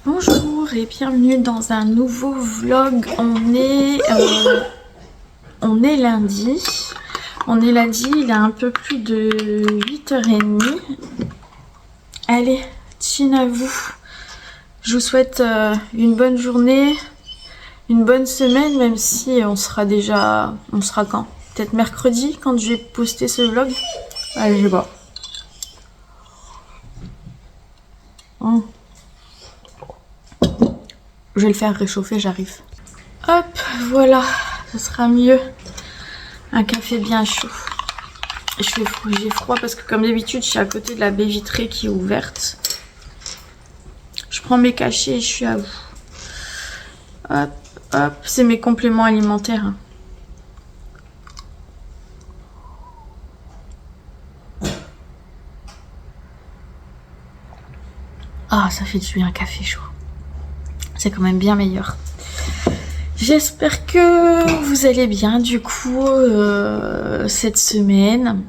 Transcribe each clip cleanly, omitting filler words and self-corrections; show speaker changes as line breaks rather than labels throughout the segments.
Bonjour et bienvenue dans un nouveau vlog. On est lundi. Il est un peu plus de 8h30. Allez, chin à vous. Je vous souhaite une bonne journée, une bonne semaine, même si on sera quand? Peut-être mercredi quand je vais poster ce vlog. Allez, je sais pas. Je vais le faire réchauffer, j'arrive. Hop, voilà, ce sera mieux. Un café bien chaud. J'ai froid parce que comme d'habitude, je suis à côté de la baie vitrée qui est ouverte. Je prends mes cachets et je suis à vous. Hop, hop, c'est mes compléments alimentaires. Ah, ça fait du bien un café chaud. C'est quand même bien meilleur. J'espère que vous allez bien du coup cette semaine.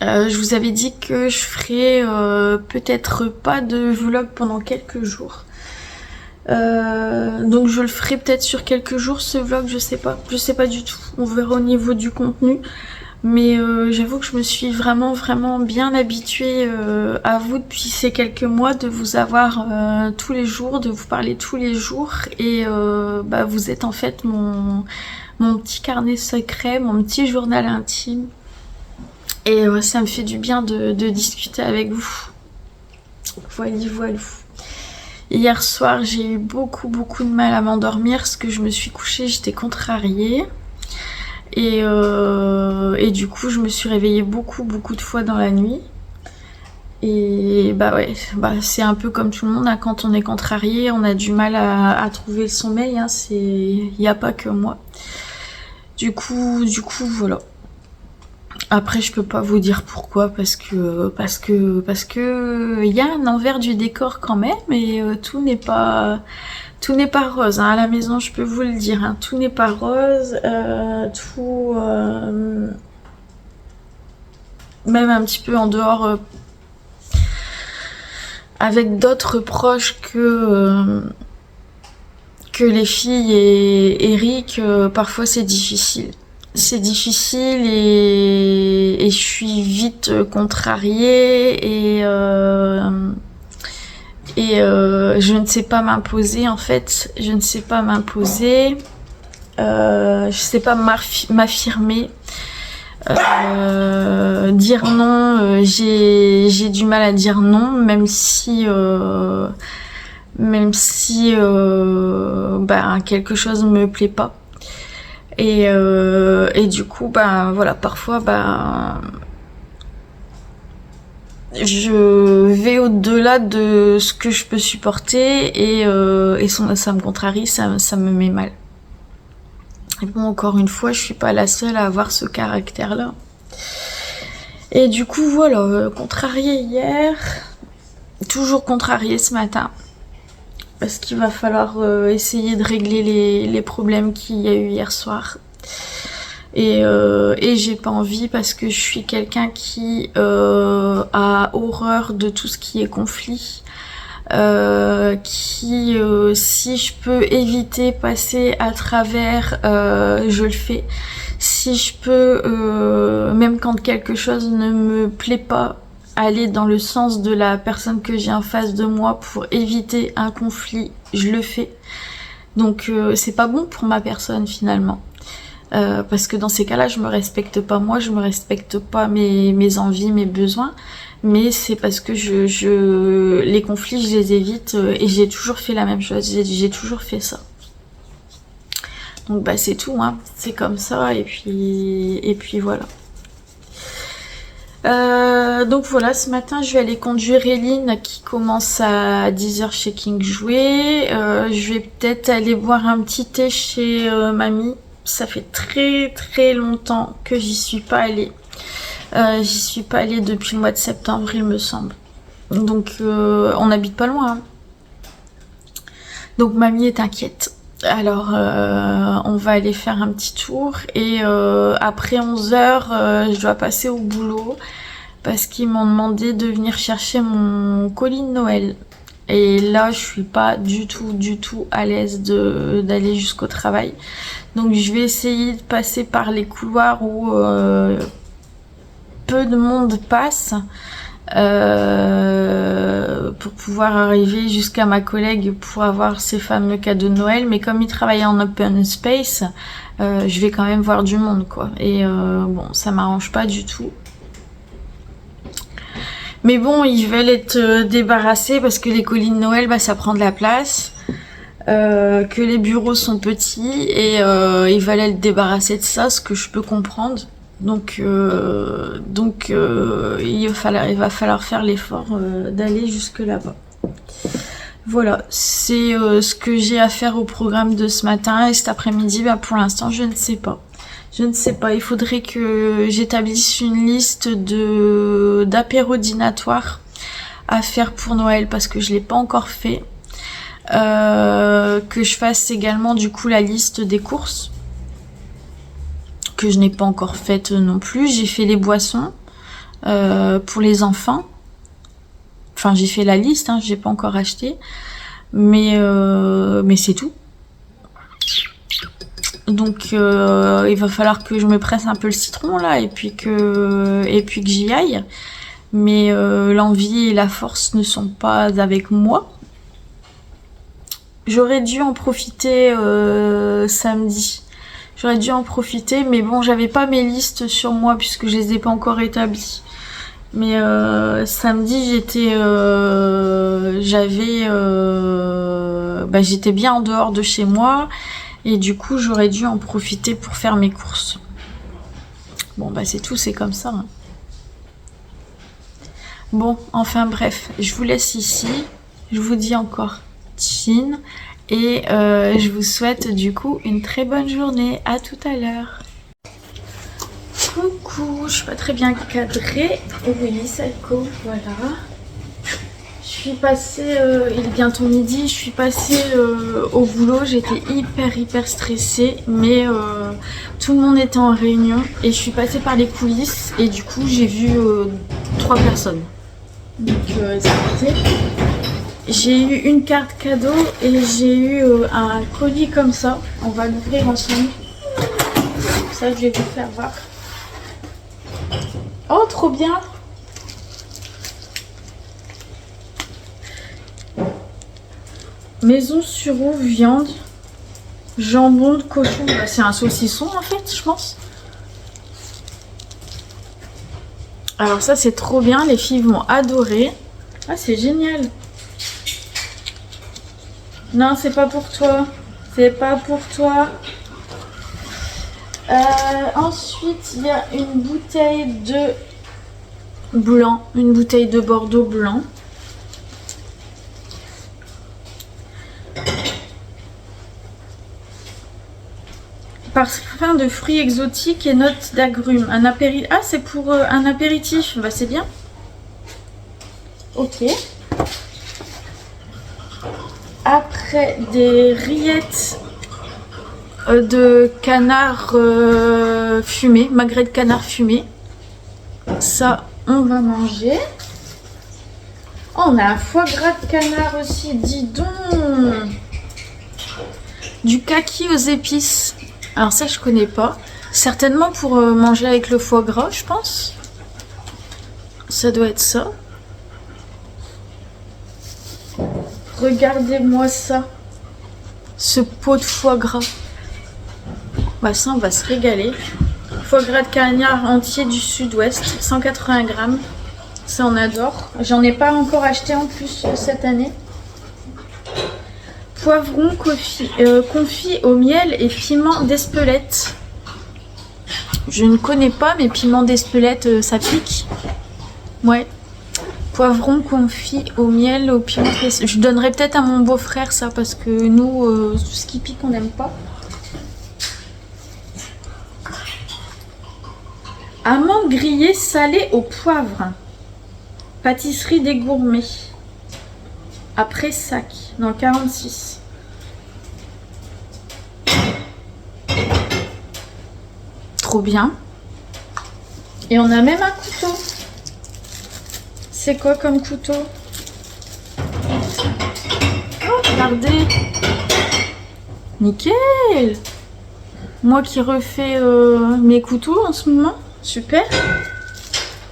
Je vous avais dit que je ferais peut-être pas de vlog pendant quelques jours. Donc je le ferai peut-être sur quelques jours ce vlog, je sais pas du tout. On verra au niveau du contenu. Mais j'avoue que je me suis vraiment bien habituée à vous depuis ces quelques mois, de vous avoir tous les jours, de vous parler tous les jours. Et vous êtes en fait mon petit carnet secret, mon petit journal intime. Et ça me fait du bien de discuter avec vous. Voilà. Hier soir, j'ai eu beaucoup de mal à m'endormir parce que je me suis couchée, j'étais contrariée. Et du coup, je me suis réveillée beaucoup de fois dans la nuit. Et c'est un peu comme tout le monde, hein, quand on est contrarié, on a du mal à trouver le sommeil. Hein, il n'y a pas que moi. Du coup, voilà. Après, je peux pas vous dire pourquoi, parce que il y a un envers du décor quand même, et tout n'est pas rose, hein. À la maison, je peux vous le dire, hein. Tout n'est pas rose, même un petit peu en dehors, avec d'autres proches que les filles et Eric, parfois c'est difficile. C'est difficile et je suis vite contrariée et je ne sais pas m'imposer en fait. Je ne sais pas m'imposer. Je sais pas m'affirmer. Dire non, j'ai du mal à dire non, même si quelque chose me plaît pas. Et du coup, voilà, parfois, je vais au-delà de ce que je peux supporter et ça me contrarie, ça me met mal. Et bon, encore une fois, je suis pas la seule à avoir ce caractère-là. Et du coup, voilà, contrariée hier, toujours contrariée ce matin. Parce qu'il va falloir essayer de régler les problèmes qu'il y a eu hier soir. Et j'ai pas envie parce que je suis quelqu'un qui a horreur de tout ce qui est conflit. Si je peux éviter passer à travers, je le fais. Si je peux, même quand quelque chose ne me plaît pas, aller dans le sens de la personne que j'ai en face de moi pour éviter un conflit, je le fais. Donc c'est pas bon pour ma personne finalement. Parce que dans ces cas-là, je me respecte pas moi, je me respecte pas mes envies, mes besoins. Mais c'est parce que les conflits, je les évite et j'ai toujours fait la même chose. J'ai toujours fait ça. Donc c'est tout, hein. C'est comme ça et puis voilà. Donc voilà, ce matin je vais aller conduire Eline qui commence à 10h chez King Jouet. Je vais peut-être aller boire un petit thé chez mamie. Ça fait très longtemps que j'y suis pas allée. J'y suis pas allée depuis le mois de septembre, il me semble. Donc on n'habite pas loin, hein. Donc mamie est inquiète. Alors on va aller faire un petit tour et après 11h je dois passer au boulot parce qu'ils m'ont demandé de venir chercher mon colis de Noël. Et là, je suis pas du tout à l'aise d'aller jusqu'au travail. Donc je vais essayer de passer par les couloirs où peu de monde passe pour pouvoir arriver jusqu'à ma collègue pour avoir ces fameux cadeaux de Noël. Mais comme il travaille en open space, je vais quand même voir du monde, quoi. Et bon, ça m'arrange pas du tout. Mais bon, ils veulent être débarrassés parce que les colis de Noël, bah, ça prend de la place. Que les bureaux sont petits et ils veulent être débarrassés de ça, ce que je peux comprendre. Donc il va falloir faire l'effort d'aller jusque là-bas. Voilà, c'est ce que j'ai à faire au programme de ce matin. Et cet après-midi, bah, pour l'instant, je ne sais pas. Je ne sais pas, il faudrait que j'établisse une liste d'apéros dînatoires à faire pour Noël parce que je l'ai pas encore fait. Que je fasse également du coup la liste des courses que je n'ai pas encore faite non plus. J'ai fait les boissons pour les enfants. Enfin, j'ai fait la liste, hein, j'ai pas encore acheté, mais c'est tout. Donc il va falloir que je me presse un peu le citron là et puis que j'y aille. Mais l'envie et la force ne sont pas avec moi. J'aurais dû en profiter samedi. J'aurais dû en profiter, mais bon, j'avais pas mes listes sur moi puisque je les ai pas encore établies. Mais samedi, j'étais bien en dehors de chez moi. Et du coup, j'aurais dû en profiter pour faire mes courses. Bon, bah c'est tout, c'est comme ça. Hein. Bon, enfin bref, je vous laisse ici. Je vous dis encore Chin. Et je vous souhaite du coup une très bonne journée. À tout à l'heure. Coucou, je suis pas très bien cadrée. Oui, ça cool, voilà. Je suis passée, il est bientôt midi, je suis passée au boulot, j'étais hyper stressée, mais tout le monde était en réunion et je suis passée par les coulisses et du coup j'ai vu 3 personnes. Donc c'est parti. J'ai eu une carte cadeau et j'ai eu un colis comme ça, on va l'ouvrir ensemble. Ça je vais vous faire voir. Oh trop bien! Maison sur eau, viande, jambon de cochon. Bah, c'est un saucisson en fait, je pense. Alors ça c'est trop bien, les filles vont adorer. Ah c'est génial. Non, c'est pas pour toi. C'est pas pour toi. Ensuite, il y a une bouteille de blanc, une bouteille de Bordeaux blanc. Parfum de fruits exotiques et notes d'agrumes. Un apéritif. Ah, c'est pour un apéritif. Bah, c'est bien. Ok. Après, des rillettes de canard fumé, magret de canard fumé. Ça, on va manger. Oh, on a un foie gras de canard aussi, dis donc. Du kaki aux épices. Alors ça, je connais pas. Certainement pour manger avec le foie gras, je pense. Ça doit être ça. Regardez-moi ça. Ce pot de foie gras. Bah ça, on va se régaler. Foie gras de canard entier du sud-ouest, 180 grammes. Ça, on adore. J'en ai pas encore acheté en plus cette année. Poivron confit au miel et piment d'Espelette. Je ne connais pas, mais piment d'Espelette, ça pique. Ouais. Poivron confit au miel, au piment d'Espelette. Je donnerais peut-être à mon beau-frère ça, parce que nous, tout ce qui pique, on n'aime pas. Amandes grillées salées au poivre. Pâtisserie des gourmets. Après sac, dans le 46. Trop bien. Et on a même un couteau. C'est quoi comme couteau? regardez. Nickel. Moi qui refais mes couteaux en ce moment. Super.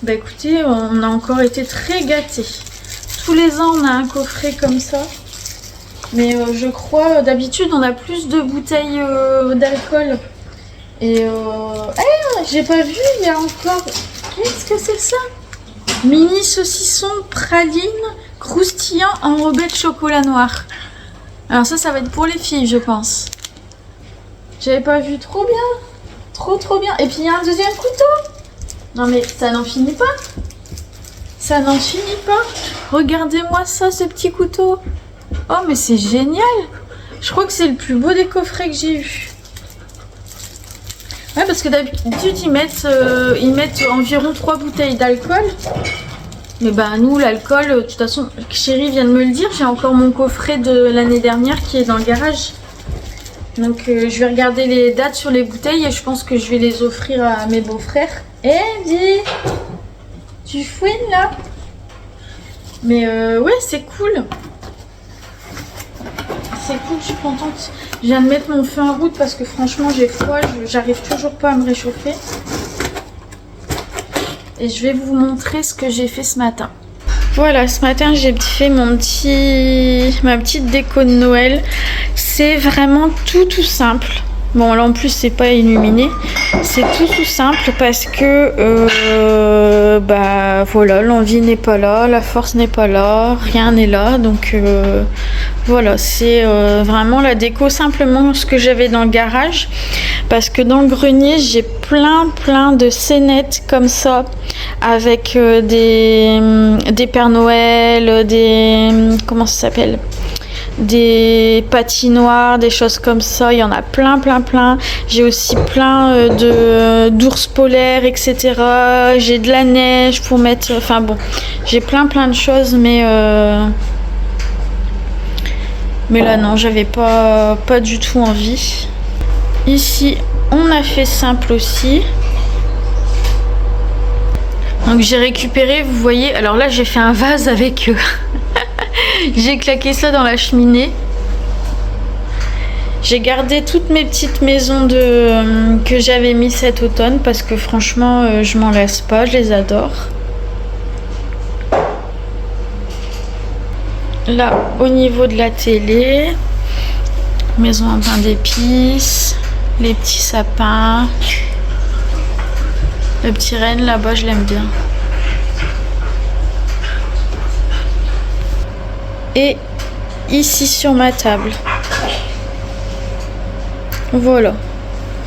Bah écoutez, on a encore été très gâtés. Tous les ans, on a un coffret comme ça. Mais je crois, d'habitude, on a plus de bouteilles d'alcool. Et j'ai pas vu, il y a encore... Qu'est-ce que c'est ça? Mini saucisson praline croustillant enrobé de chocolat noir. Alors ça va être pour les filles, je pense. J'avais pas vu, trop bien. Trop bien. Et puis il y a un deuxième couteau. Non mais ça n'en finit pas. Ça n'en finit pas. Regardez-moi ça, ce petit couteau. Oh mais c'est génial. Je crois que c'est le plus beau des coffrets que j'ai eu. Ouais, parce que d'habitude ils mettent environ 3 bouteilles d'alcool. Mais bah nous l'alcool, de toute façon, chérie vient de me le dire, j'ai encore mon coffret de l'année dernière qui est dans le garage. Donc je vais regarder les dates sur les bouteilles et je pense que je vais les offrir à mes beaux-frères. Dis, tu fouines là? Mais ouais, c'est cool. C'est cool, je suis contente. Je viens de mettre mon feu en route parce que franchement j'ai froid, j'arrive toujours pas à me réchauffer. Et je vais vous montrer ce que j'ai fait ce matin. Voilà, ce matin j'ai fait ma petite déco de Noël. C'est vraiment tout simple. Bon là en plus c'est pas illuminé. C'est tout simple parce que bah voilà, l'envie n'est pas là, la force n'est pas là, rien n'est là. Donc voilà, c'est vraiment la déco, simplement ce que j'avais dans le garage. Parce que dans le grenier j'ai plein de scénettes comme ça. Avec des Pères Noël, comment ça s'appelle, des patinoires, des choses comme ça. Il y en a plein. J'ai aussi plein d'ours polaires, etc. J'ai de la neige pour mettre, enfin bon, j'ai plein de choses, mais là non, j'avais pas du tout envie. Ici on a fait simple aussi. Donc j'ai récupéré, vous voyez, alors là j'ai fait un vase avec j'ai claqué ça dans la cheminée. J'ai gardé toutes mes petites maisons que j'avais mis cet automne parce que franchement je m'en lasse pas, je les adore. Là au niveau de la télé, maison en pain d'épices, les petits sapins. Le petit renne là-bas, je l'aime bien. Et ici sur ma table. Voilà.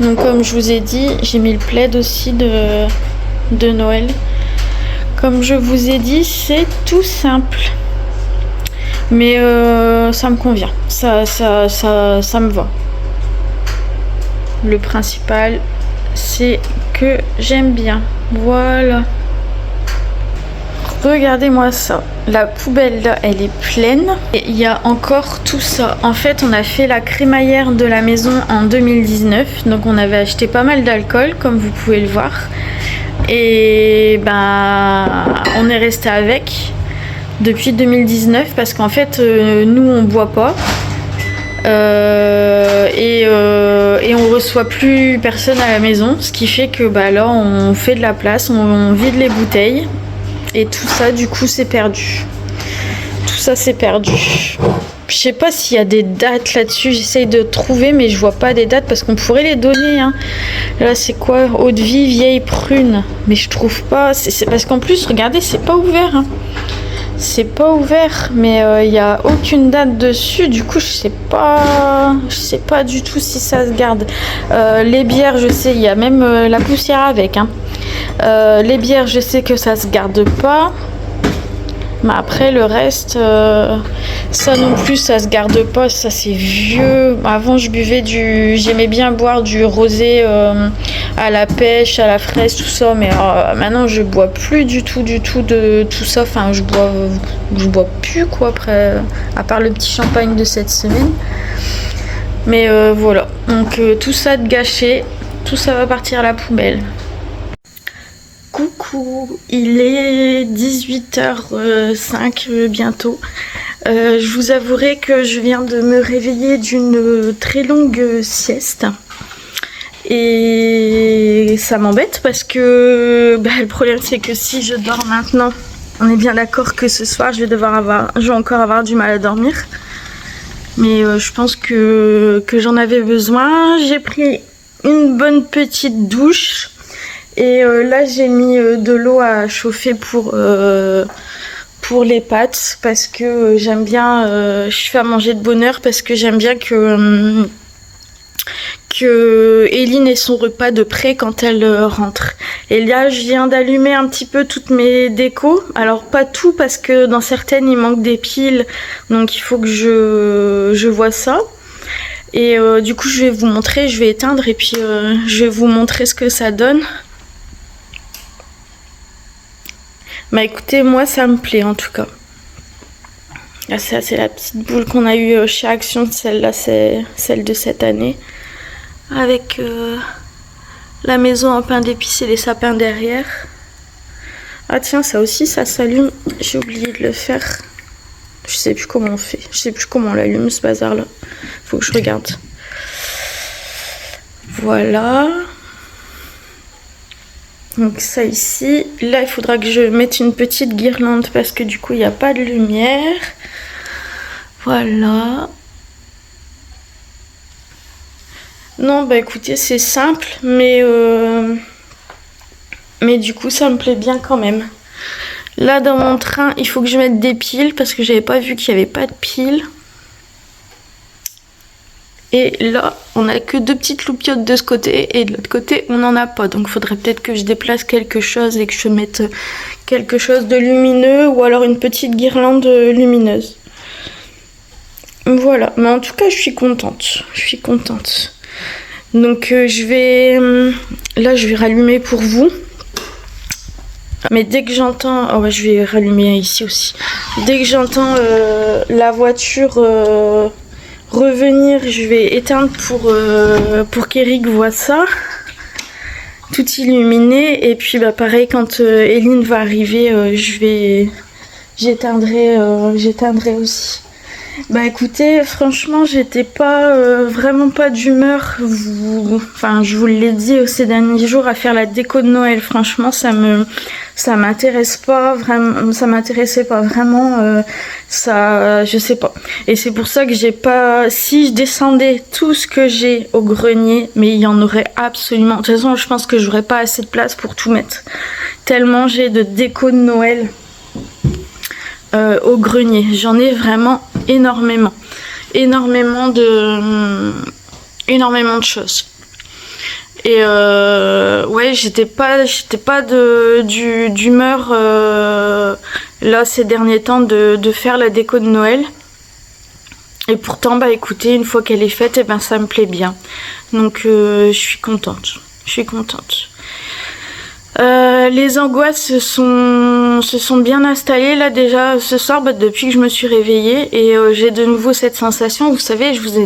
Donc comme je vous ai dit, j'ai mis le plaid aussi de Noël. Comme je vous ai dit, c'est tout simple. Mais ça me convient. Ça me va. Le principal, c'est que j'aime bien. Voilà. Regardez-moi ça. La poubelle là, elle est pleine. Et il y a encore tout ça. En fait, on a fait la crémaillère de la maison en 2019. Donc on avait acheté pas mal d'alcool, comme vous pouvez le voir. Et ben, on est resté avec depuis 2019 parce qu'en fait, nous on boit pas. Et on reçoit plus personne à la maison, ce qui fait que bah là on fait de la place, on vide les bouteilles et tout ça du coup c'est perdu. Tout ça c'est perdu. Je sais pas s'il y a des dates là-dessus, j'essaye de trouver mais je vois pas des dates parce qu'on pourrait les donner hein. Là c'est quoi? Eau de vie vieille prune, mais je trouve pas, c'est parce qu'en plus regardez c'est pas ouvert hein. C'est pas ouvert, mais il n'y a aucune date dessus. Du coup, je sais pas du tout si ça se garde. Les bières, je sais, il y a même la poussière avec. Hein. Les bières, je sais que ça se garde pas. Mais après, le reste, ça non plus, ça se garde pas. Ça, c'est vieux. Avant, j'aimais bien boire du rosé à la pêche, à la fraise, tout ça. Mais maintenant, je bois plus du tout de tout ça. Enfin, je bois plus, quoi, après, à part le petit champagne de cette semaine. Mais voilà. Donc, tout ça de gâché. Tout ça va partir à la poubelle. Coucou! coup, il est 18h05 bientôt. Je vous avouerai que je viens de me réveiller d'une très longue sieste. Et ça m'embête parce que le problème c'est que si je dors maintenant, on est bien d'accord que ce soir je vais encore avoir du mal à dormir. Mais je pense que j'en avais besoin. J'ai pris une bonne petite douche. Et là j'ai mis de l'eau à chauffer pour les pâtes. Parce que j'aime bien, je fais à manger de bonne heure parce que j'aime bien que Eline ait son repas de près quand elle rentre. Et là, je viens d'allumer un petit peu toutes mes décos. Alors, pas tout, parce que dans certaines, il manque des piles. Donc, il faut que je vois ça. Et du coup, je vais vous montrer. Je vais éteindre et puis je vais vous montrer ce que ça donne. Bah, écoutez, moi, ça me plaît, en tout cas. Là, ça, c'est la petite boule qu'on a eue chez Action. Celle-là, c'est celle de cette année. Avec la maison en pain d'épices et les sapins derrière. Ah tiens, ça aussi, ça s'allume. J'ai oublié de le faire. Je sais plus comment on fait. Je sais plus comment on l'allume, ce bazar-là. Faut que je regarde. Voilà. Donc ça ici. Là, il faudra que je mette une petite guirlande parce que du coup, il n'y a pas de lumière. Voilà. Non, bah écoutez, c'est simple, mais du coup, ça me plaît bien quand même. Là, dans mon train, il faut que je mette des piles parce que j'avais pas vu qu'il n'y avait pas de piles. Et là, on a que 2 petites loupiottes de ce côté et de l'autre côté, on n'en a pas. Donc, il faudrait peut-être que je déplace quelque chose et que je mette quelque chose de lumineux ou alors une petite guirlande lumineuse. Voilà, mais en tout cas, je suis contente. Je suis contente. Donc je vais rallumer pour vous. Mais dès que j'entends... Oh ouais, je vais rallumer ici aussi. Dès que j'entends la voiture revenir, je vais éteindre pour qu'Eric voit ça. Tout illuminé. Et puis pareil, quand Eline va arriver, j'éteindrai aussi. Bah écoutez, franchement, j'étais pas vraiment pas d'humeur. Je vous l'ai dit ces derniers jours à faire la déco de Noël. Franchement, ça m'intéresse pas vraiment. Ça m'intéressait pas vraiment. Je sais pas. Et c'est pour ça que j'ai pas. Si je descendais tout ce que j'ai au grenier, mais il y en aurait absolument. De toute façon, je pense que j'aurais pas assez de place pour tout mettre. Tellement j'ai de déco de Noël. Au grenier, j'en ai vraiment énormément de choses. Et ouais, j'étais pas d'humeur là ces derniers temps de faire la déco de Noël. Et pourtant, écoutez, une fois qu'elle est faite, ça me plaît bien. Donc je suis contente. Les angoisses se sont bien installées là déjà ce soir depuis que je me suis réveillée et j'ai de nouveau cette sensation, vous savez, je vous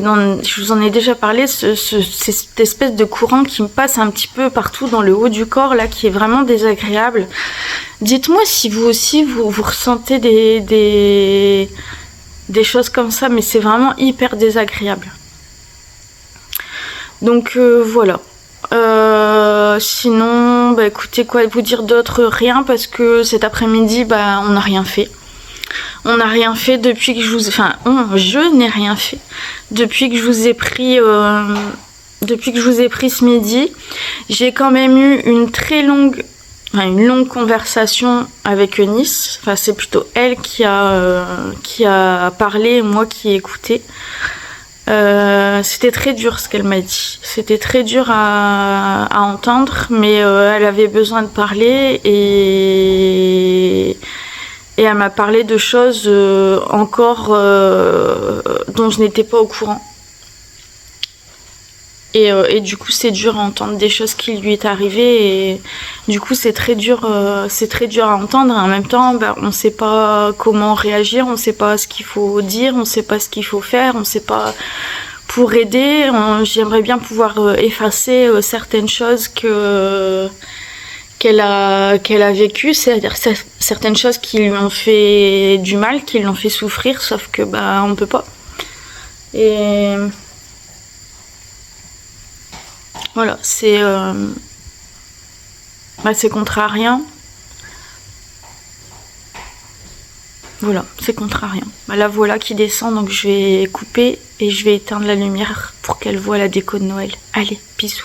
en ai déjà parlé, cette espèce de courant qui me passe un petit peu partout dans le haut du corps là, qui est vraiment désagréable. Dites-moi si vous aussi vous ressentez des choses comme ça, mais c'est vraiment hyper désagréable. Donc voilà. Sinon, écoutez, quoi vous dire d'autre? Rien, parce que cet après-midi, on n'a rien fait. On n'a rien fait depuis que je vous... je n'ai rien fait depuis que je vous ai pris... depuis que je vous ai pris ce midi. J'ai quand même eu une longue conversation avec Eunice. Enfin, c'est plutôt elle qui a parlé et moi qui ai écouté. C'était très dur ce qu'elle m'a dit. C'était très dur à entendre, mais elle avait besoin de parler et elle m'a parlé de choses encore dont je n'étais pas au courant. Et du coup, c'est dur à entendre des choses qui lui est arrivées et du coup, c'est très dur à entendre. Et en même temps, on ne sait pas comment réagir, on ne sait pas ce qu'il faut dire, on ne sait pas ce qu'il faut faire, on ne sait pas pour aider. J'aimerais bien pouvoir effacer certaines choses qu'elle a vécues, c'est-à-dire certaines choses qui lui ont fait du mal, qui l'ont fait souffrir, sauf que bah on peut pas. Et voilà, c'est contrariant. Voilà, c'est contrariant. Bah, la voilà qui descend, donc je vais couper et je vais éteindre la lumière pour qu'elle voie la déco de Noël. Allez, bisous.